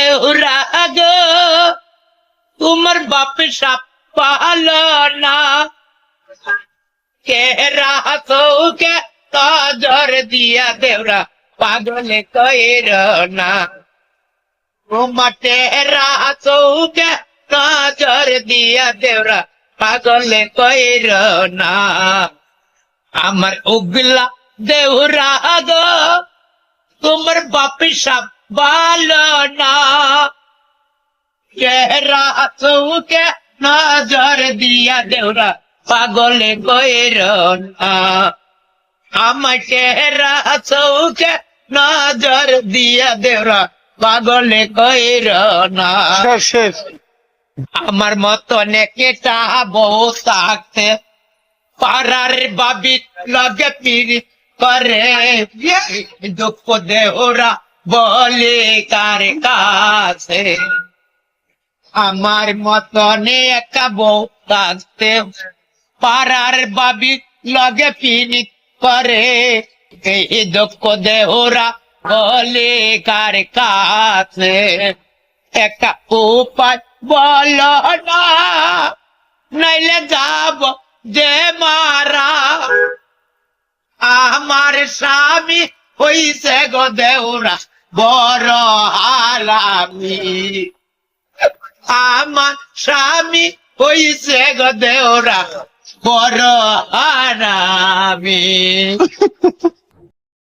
দেউরা গো তোমার বাপ সাপ পালো না কে রাতকে নজর দিয়া দেউরা পাগলে কইর না তোমার রাতকে নজর দিয়া দেউরা পাগলে কইর না আমার উগলা দেউরা গো তোমার বাপ সাপ ভালো না চেহারা চৌকে নজর দিয়া দেউরা পাগলে কইর না আমার চেহারা চৌকে নজর দিয়া দেউরা পাগলে কইর না আমার মতন কেটা বউ থাকতে পাড়ার বাবি লগে পিড়ি করে দুঃখ দেওরা বলে কার কাছে আমার মতনে একটা বউ থাকতে পাড়ার বাবি লগে পিড়ি করে এই দুঃখ দেওরা বলে কার কাছে একটা উপায় বলো না নাইলে যাব যে মারা আমার স্বামী হইছে গো দেউরা বড় হারামি আমার স্বামী হইছে গো দেউরা বড় হারামি